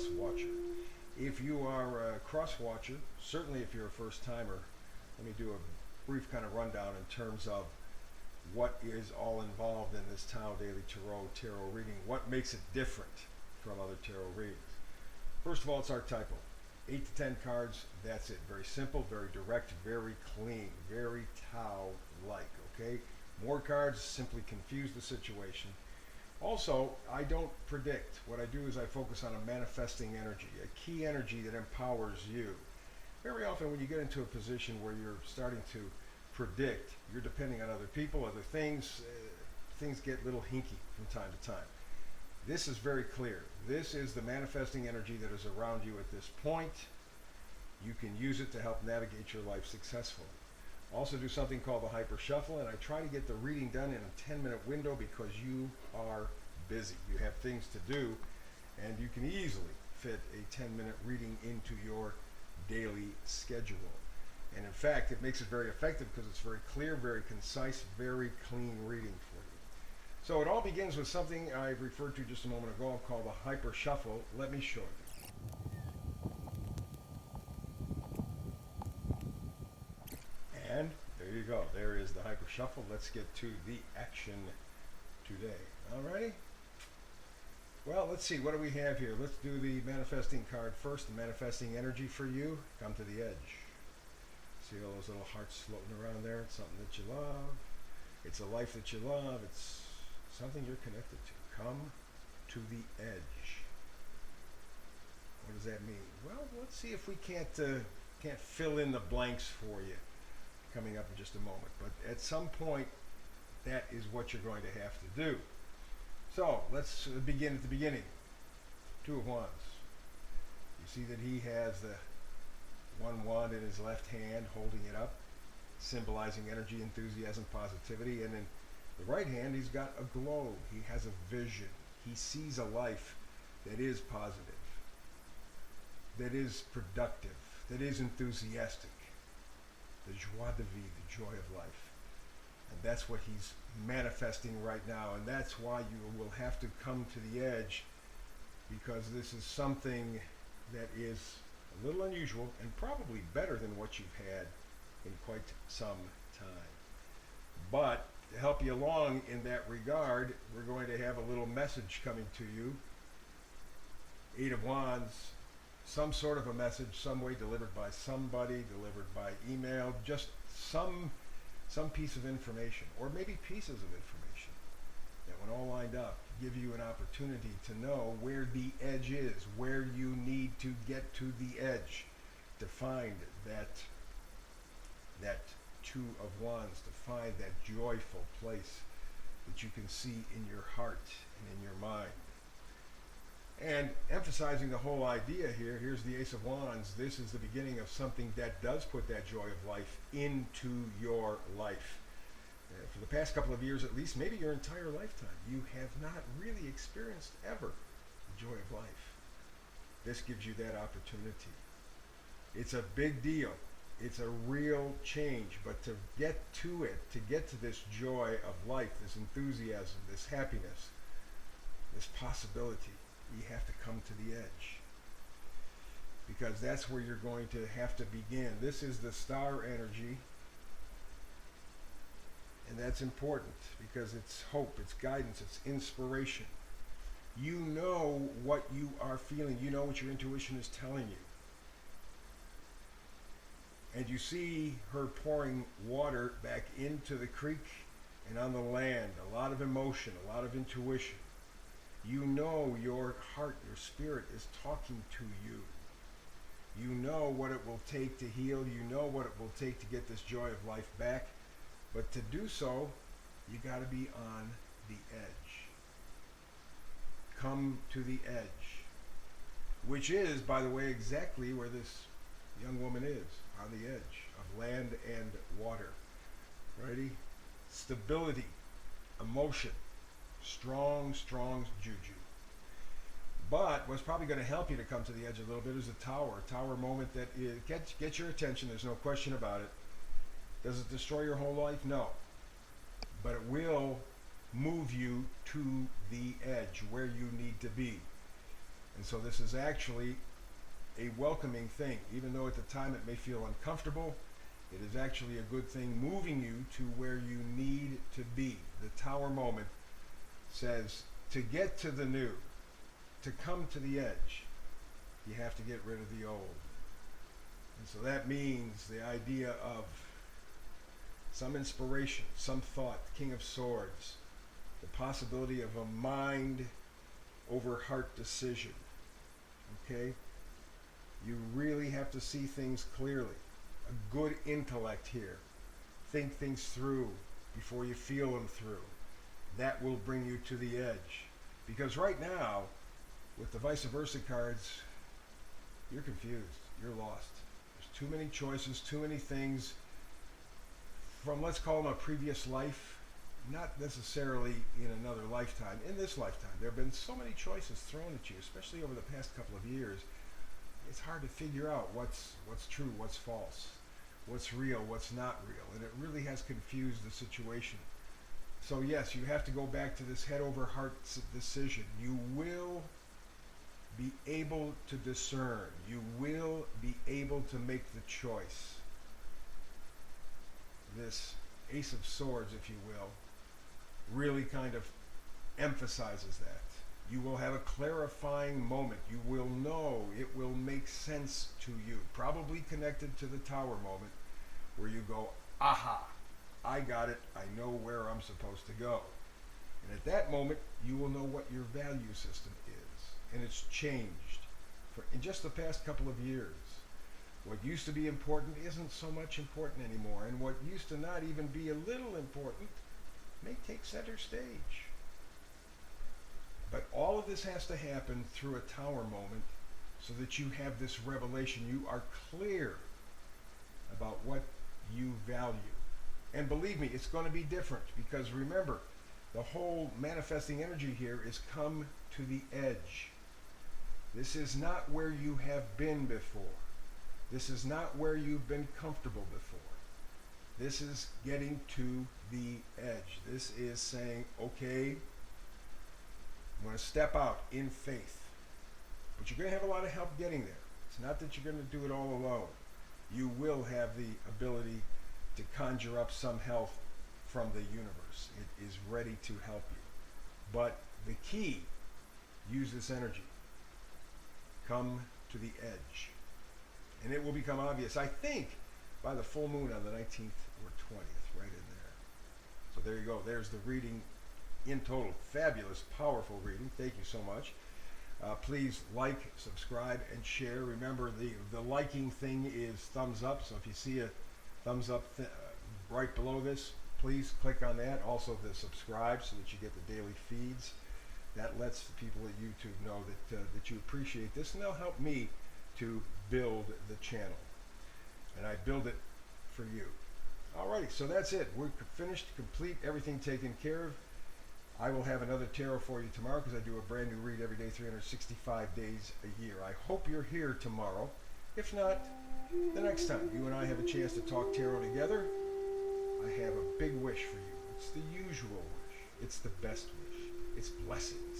cross-watcher. If you are a cross-watcher, certainly if you're a first-timer, let me do a brief kind of rundown in terms of what is all involved in this Tao Daily Tarot reading. What makes it different from other tarot readings? First of all, it's archetypal. 8 to 10 cards, that's it. Very simple, very direct, very clean, very Tao-like, okay? More cards simply confuse the situation. Also, I don't predict. What I do is I focus on a manifesting energy, a key energy that empowers you. Very often when you get into a position where you're starting to predict, you're depending on other people, other things, things get a little hinky from time to time. This is very clear. This is the manifesting energy that is around you at this point. You can use it to help navigate your life successfully. Also do something called the hyper shuffle, and I try to get the reading done in a 10-minute window because you are busy. You have things to do, and you can easily fit a 10-minute reading into your daily schedule. And in fact, it makes it very effective because it's very clear, very concise, very clean reading for you. So it all begins with something I referred to just a moment ago called the hyper shuffle. Let me show you. And there you go. There is the hyper shuffle. Let's get to the action today. Alrighty? Well, let's see. What do we have here? Let's do the manifesting card first. The manifesting energy for you. Come to the edge. See all those little hearts floating around there? It's something that you love. It's a life that you love. It's something you're connected to. Come to the edge. What does that mean? Well, let's see if we can't fill in the blanks for you coming up in just a moment. But at some point, that is what you're going to have to do. So let's begin at the beginning. Two of Wands. You see that he has the one wand in his left hand, holding it up, symbolizing energy, enthusiasm, positivity. And in the right hand, he's got a globe. He has a vision. He sees a life that is positive, that is productive, that is enthusiastic. The joie de vie, the joy of life. And that's what he's manifesting right now. And that's why you will have to come to the edge, because this is something that is a little unusual and probably better than what you've had in quite some time. But to help you along in that regard, we're going to have a little message coming to you. 8 of Wands, some sort of a message, some way, delivered by somebody, delivered by email, just some piece of information, or maybe pieces of information that, when all lined up, give you an opportunity to know where the edge is, where you need to get to the edge to find that Two of Wands, to find that joyful place that you can see in your heart and in your mind. And emphasizing the whole idea here, here's the Ace of Wands. This is the beginning of something that does put that joy of life into your life. For the past couple of years at least, maybe your entire lifetime, you have not really experienced ever the joy of life. This gives you that opportunity. It's a big deal. It's a real change, but to get to it, to get to this joy of life, this enthusiasm, this happiness, this possibility, you have to come to the edge, because that's where you're going to have to begin. This is the star energy, and that's important because it's hope, it's guidance, it's inspiration. You know what you are feeling. You know what your intuition is telling you. And you see her pouring water back into the creek and on the land. A lot of emotion, a lot of intuition. You know your heart, your spirit is talking to you. You know what it will take to heal. You know what it will take to get this joy of life back. But to do so, you got to be on the edge. Come to the edge. Which is, by the way, exactly where this young woman is, on the edge of land and water. Righty? Stability, emotion, strong juju. But what's probably going to help you to come to the edge a little bit is a tower moment that gets your attention. There's no question about it. Does it destroy your whole life? No. But it will move you to the edge where you need to be. And so this is actually a welcoming thing. Even though at the time it may feel uncomfortable, it is actually a good thing, moving you to where you need to be. The Tower moment says to get to the new, to come to the edge, you have to get rid of the old. And so that means the idea of some inspiration, some thought, King of Swords, the possibility of a mind over heart decision. Okay? You really have to see things clearly. A good intellect here. Think things through before you feel them through. That will bring you to the edge. Because right now, with the vice versa cards, you're confused. You're lost. There's too many choices, too many things from, let's call them a previous life, not necessarily in another lifetime. In this lifetime, there have been so many choices thrown at you, especially over the past couple of years. It's hard to figure out what's true, what's false, what's real, what's not real, and it really has confused the situation. So yes, you have to go back to this head over heart decision. You will be able to discern. You will be able to make the choice. This Ace of Swords, if you will, really kind of emphasizes that. You will have a clarifying moment. You will know, it will make sense to you. Probably connected to the Tower moment where you go, aha, I got it. I know where I'm supposed to go. And at that moment, you will know what your value system is. And it's changed in just the past couple of years. What used to be important isn't so much important anymore. And what used to not even be a little important may take center stage. But all of this has to happen through a Tower moment so that you have this revelation. You are clear about what you value. And believe me, it's going to be different, because remember, the whole manifesting energy here is come to the edge. This is not where you have been before. This is not where you've been comfortable before. This is getting to the edge. This is saying, okay, I'm going to step out in faith. But you're going to have a lot of help getting there. It's not that you're going to do it all alone. You will have the ability to conjure up some help from the universe. It is ready to help you. But the key, use this energy. Come to the edge. And it will become obvious, I think, by the full moon on the 19th or 20th, right in there. So there you go. There's the reading in total. Fabulous, powerful reading. Thank you so much. Please like, subscribe, and share. Remember, the liking thing is thumbs up. So if you see a thumbs up right below this, please click on that. Also the subscribe so that you get the daily feeds. That lets the people at YouTube know that you appreciate this, and they'll help me to build the channel. And I build it for you. Alrighty, so that's it. We're finished, complete, everything taken care of. I will have another tarot for you tomorrow, because I do a brand new read every day, 365 days a year. I hope you're here tomorrow. If not, the next time you and I have a chance to talk tarot together, I have a big wish for you. It's the usual wish. It's the best wish. It's blessings.